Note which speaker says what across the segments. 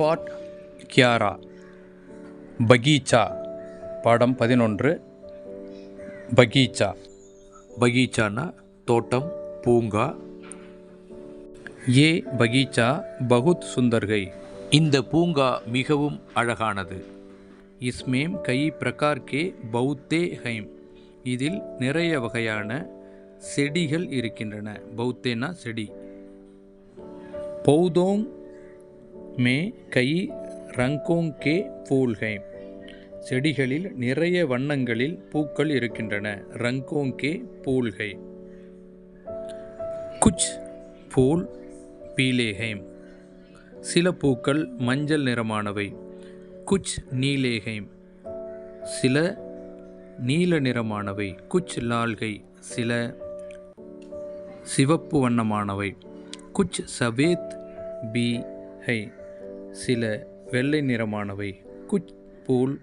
Speaker 1: பாட் 11 பகீச்சா பாடம் 11 பகீச்சா. பகீச்சானா தோட்டம், பூங்கா. ஏ பகீச்சா பகுத் சுந்தர்கை, இந்த பூங்கா மிகவும் அழகானது. இஸ்மேம் கை பிரகார் கே பௌத்தே ஹைம், இதில் நிறைய வகையான செடிகள் இருக்கின்றன. பௌத்தேனா செடி. பௌதோங் மே கை ரங்கோங் கே ஃபூல் ஹைம், செடிகளில் நிறைய வண்ணங்களில் பூக்கள் இருக்கின்றன. ரங்கோங் கே ஃபூல் ஹை. குச் ஃபூல் பீலே ஹைம், சில பூக்கள் மஞ்சள் நிறமானவை. குச் நீலே ஹைம், சில நீல நிறமானவை. குச் லால்கை, சில சிவப்பு வண்ணமானவை. குச் சபேத் பி ஹை, சில வெள்ளை நிறமானவை. குச் பூல்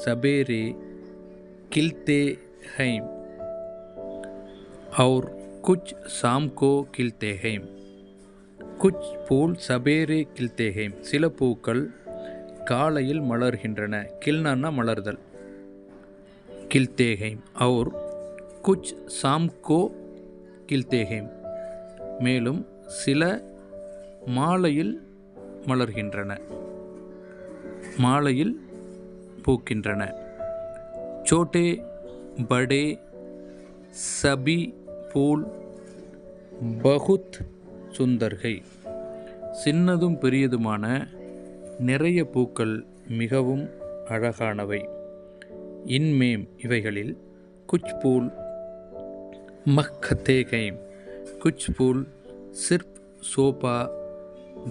Speaker 1: சபேரே கில்தே ஹைம் और कुछ शाम को खिलते हैं. कुछ फूल சபேரே கில்தே ஹைம், சில பூக்கள் காலையில் மலர்கின்றன. கில்னான்னா மலர்தல். கில்தே ஹைம் और कुछ शाम को खिलते हैं, மேலும் சில மாலையில் மலர்கின்றன, மாலையில் பூக்கின்றன. சோட்டே படே சபி ஃபூல் பகுத் சுந்தர்கை, சின்னதும் பெரியதுமான நிறைய பூக்கள் மிகவும் அழகானவை. இன்மேம், இவைகளில் குச் பூல் மக்கத்தே ஹைம், குச் பூல் சிர்ப் சோபா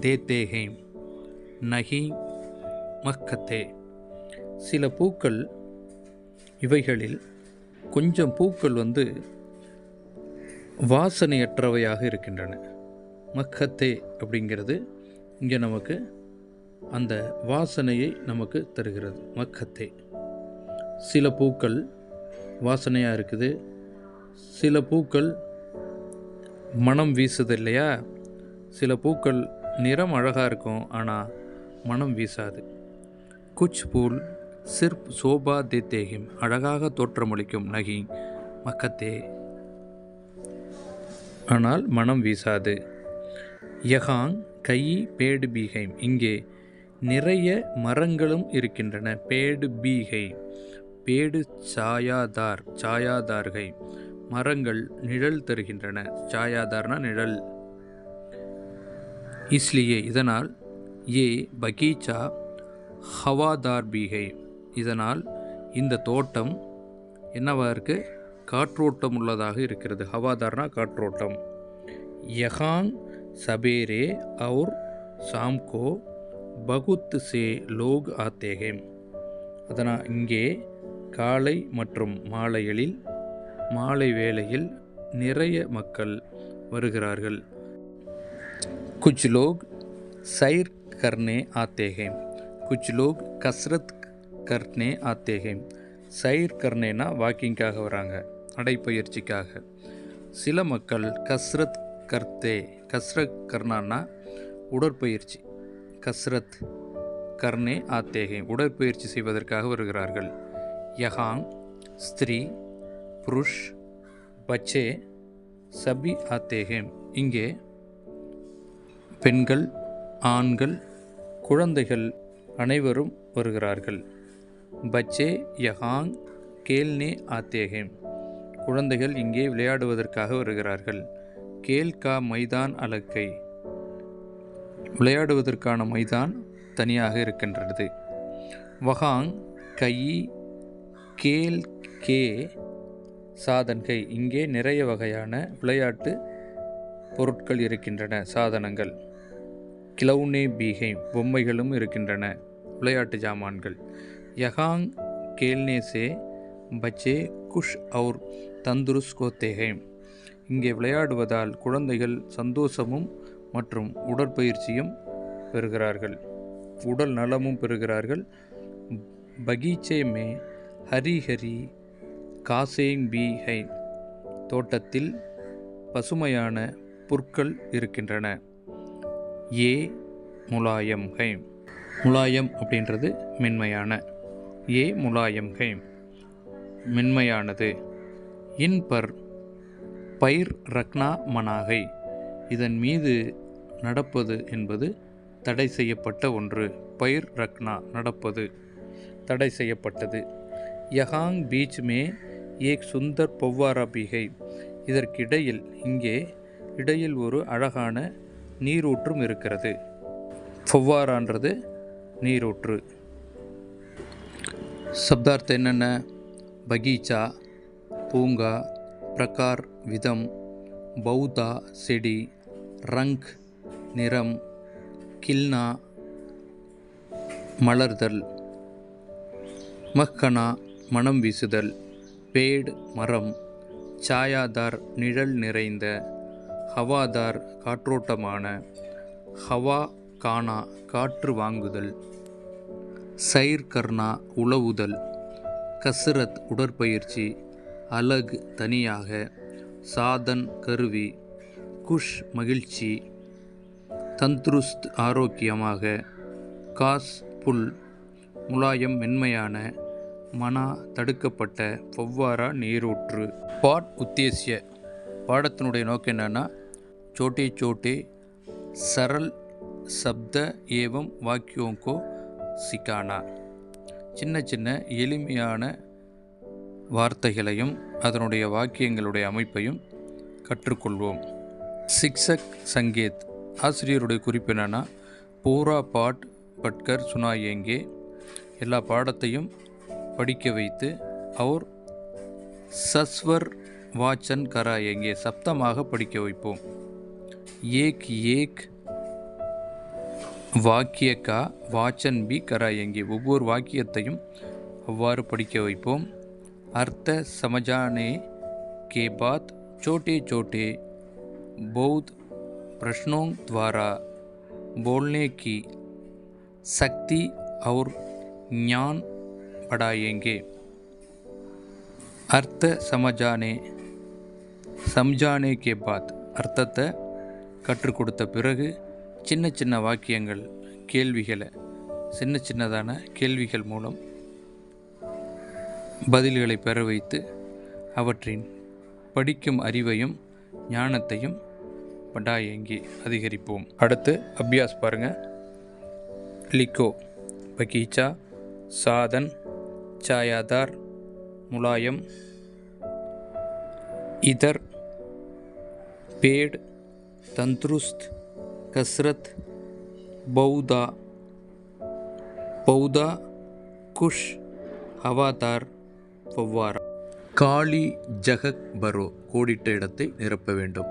Speaker 1: தேத்தே ஹைம் நஹி மக்கத்தே, சில பூக்கள், இவைகளில் கொஞ்சம் பூக்கள் வாசனையற்றவையாக இருக்கின்றன. மக்கத்தே அப்படிங்கிறது இங்கே நமக்கு அந்த வாசனையை நமக்கு தருகிறது. மக்கத்தே, சில பூக்கள் வாசனையாக இருக்குது, சில பூக்கள் மனம் வீசுது இல்லையா. சில பூக்கள் நிறம் அழகாக இருக்கும், ஆனால் மனம் வீசாது. குச் பூல் சிர்ப் சோபா தேத்தேஹிம், அழகாக தோற்றமளிக்கும். நகி மக்கத்தே, ஆனால் மனம் வீசாது. யஹாங் கை பேடு பீஹைம், இங்கே நிறைய மரங்களும் இருக்கின்றன. பேடு பீஹை, பேடு சாயாதார், சாயாதார்கை, மரங்கள் நிழல் தருகின்றன. சாயாதார்னா நிழல். இஸ்லியே, இதனால். ஏ பகீச்சா ஹவாதார் பீஹை, இதனால் இந்த தோட்டம் என்னவா இருக்கு, காற்றோட்டம் உள்ளதாக இருக்கிறது. ஹவாதார்னா காற்றோட்டம். யஹாங் சபேரே और शाम को बहुत से लोग आते हैं, அதனால் இங்கே காலை மற்றும் மாலைகளில், மாலை வேளையில் நிறைய மக்கள் வருகிறார்கள். குச் லோக் சைர் கர்னே ஆத்தே हैं, குச் லோக் கஸ்ரத் கர்னே ஆத்தே हैं. சைர் கர்னேனா வாக்கிங்காக வராங்க, நடைப்பயிற்சிக்காக. சில மக்கள் கஸ்ரத் கர்த்தே, கஸ்ரத் கர்னான்னா உடற்பயிற்சி. கஸ்ரத் கர்னே ஆத்தே हैं, உடற்பயிற்சி செய்வதற்காக வருகிறார்கள். யஹாங் ஸ்திரீ புருஷ் பச்சே சபி ஆத்தே हैं, இங்கே பெண்கள், ஆண்கள், குழந்தைகள் அனைவரும் வருகிறார்கள். பச்சே யஹாங் கேல்னே ஆத்தே हैं, குழந்தைகள் இங்கே விளையாடுவதற்காக வருகிறார்கள். கேல் கா மைதான் அலக்கை, விளையாடுவதற்கான மைதான் தனியாக இருக்கின்றது. வஹாங் கை கேல் கே சாதன்கை, இங்கே நிறைய வகையான விளையாட்டு பொருட்கள் இருக்கின்றன, சாதனங்கள். கிலவுனே பீஹை, பொம்மைகளும் இருக்கின்றன, விளையாட்டு ஜாமான்கள். யஹாங் கேல்னே சே பச்சே குஷ் और தந்துருஸ்ட் ஹோத்தே हैं, இங்கே விளையாடுவதால் குழந்தைகள் சந்தோஷமும் மற்றும் உடற்பயிற்சியும் பெறுகிறார்கள், உடல் நலமும் பெறுகிறார்கள். பகீச்சே மே ஹரி ஹரி காசேங் பி ஹை, தோட்டத்தில் பசுமையான புற்கள் இருக்கின்றன. ஏ முலாயம் ஹை, முலாயம் அப்படின்றது மென்மையான. ஏ முலாயம் கை மென்மையானது. இன் பர் பைர் ரக்னா மனாகை இதன் மீது நடப்பது என்பது தடை செய்யப்பட்ட ஒன்று. பைர் ரக்னா நடப்பது தடை செய்யப்பட்டது. யஹாங் பீச் மே ஏக் சுந்தர் பொவ்வாரா பீகை இதற்கிடையில் இங்கே இடையில் ஒரு அழகான நீரூற்றும் இருக்கிறது. ஃபொவ்வாரான்றது நீரூற்று. சப்தார்த்தம் என்னென்ன? பகீச்சா பூங்கா, பிரகார் விதம், பௌதா செடி, ரங்க் நிறம், கில்னா மலர்தல், மஹ்கனா மனம் வீசுதல், பேட் மரம், சாயாதார் நிழல் நிறைந்த, ஹவாதார் காற்றோட்டமான, ஹவா கானா காற்று வாங்குதல், சைர் கர்னா உலவுதல், கஸ்ரத் உடற்பயிற்சி, அலகு தனியாக, சாதன் கருவி, குஷ் மகிழ்ச்சி, தந்த்ருஸ்த் ஆரோக்கியமாக, காஸ் புல் முலாயம் மென்மையான, மனா தடுக்கப்பட்ட, ஃபொவ்வாரா நீரூற்று. பாட் உத்தேசிய பாடத்தினுடைய நோக்கம் என்னன்னா, சோட்டே சோட்டே சரல் சப்த ஏவம் வாக்கியோங்கோ சிக்கானா சின்ன சின்ன எளிமையான வார்த்தைகளையும் அதனுடைய வாக்கியங்களுடைய அமைப்பையும் கற்றுக்கொள்வோம். சிக்ஷக் சங்கேத் ஆசிரியருடைய குறிப்பு என்னென்னா, பூரா பாட் பட்கர் சுனாயேங்கே எல்லா பாடத்தையும் படிக்க வைத்து அவர் சஸ்வர் வாச்சன் கராயேங்கே சப்தமாக படிக்க வைப்போம். ஏக் ஏக் வாக்கிய கா வாச்சன் பி கராயேங்கே ஒவ்வொரு வாக்கியத்தையும் அவ்வாறு படிக்க வைப்போம். अर्थ समझाने के बाद छोटे छोटे बहुत प्रश्नों द्वारा बोलने की शक्ति और ज्ञान बढ़ाएंगे. अर्थ समझाने के बाद அர்த்தத்தை கற்றுக் கொடுத்த பிறகு சின்ன சின்ன வாக்கியங்கள் கேள்விகளை சின்ன சின்னதான கேள்விகள் மூலம் பதில்களை பெற வைத்து அவற்றின் படிக்கும் அறிவையும் ஞானத்தையும் படாயங்கி அதிகரிப்போம். அடுத்து அபியாஸ் பாருங்கள். லிக்கோ பகீச்சா, சாதன், சாயாதார், முலாயம், இதர், பேட், தந்த்ருஸ்த், கஸ்ரத், பௌதா, பௌதா, குஷ், ஹவாதார், ஃபொவ்வாரா. காளி ஜகக் பரோ கோடிட்ட இடத்தை நிரப்ப வேண்டும்.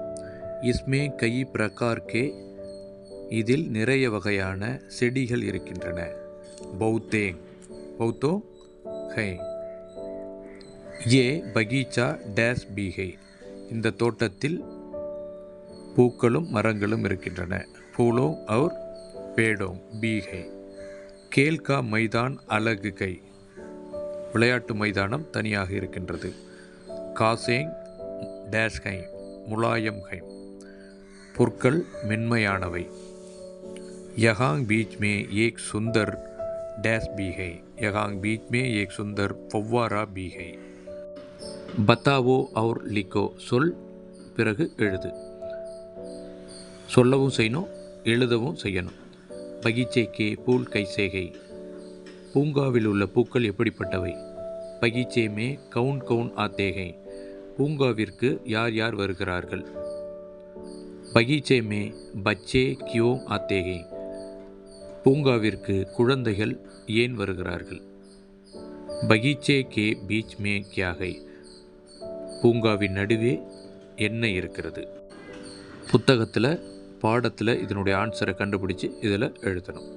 Speaker 1: இஸ்மே கை பிரகார் கே இதில் நிறைய வகையான செடிகள் இருக்கின்றன. பௌத்தேங் பௌத்தோ ஹை. ஏ பகீச்சா டேஸ் பீகை இந்த தோட்டத்தில் பூக்களும் மரங்களும் இருக்கின்றன. ஃபூலோ और பேடோங் பீகை. கேல்கா மைதான் அலகு கை விளையாட்டு மைதானம் தனியாக இருக்கின்றது. காசேங் டேஷ் கை முலாயம் கை புற்கள் மென்மையானவை. யஹாங் பீச் மே ஏக் சுந்தர் டேஷ் பீகை யஹாங் பீச் மே ஏக் சுந்தர் ஃபொவ்வாரா பீகை. பத்தாவோ और லிக்கோ சொல் பிறகு எழுது. சொல்லவும் செய்யணும், எழுதவும் செய்யணும். பகீச்சே கே பூல் கைசேகை பூங்காவில் உள்ள பூக்கள் எப்படிப்பட்டவை? பகீச்சே மே கவுன் கவுன் ஆத்தேகை பூங்காவிற்கு யார் யார் வருகிறார்கள்? பகீச்சே மே பச்சே கியோ ஆத்தேகை பூங்காவிற்கு குழந்தைகள் ஏன் வருகிறார்கள்? பகீச்சே கே பீச் மே கியாகை பூங்காவின் நடுவே என்ன இருக்கிறது? புத்தகத்தில் பாடத்தில் இதனுடைய ஆன்சரை கண்டுபிடிச்சி இதில் எழுதணும்.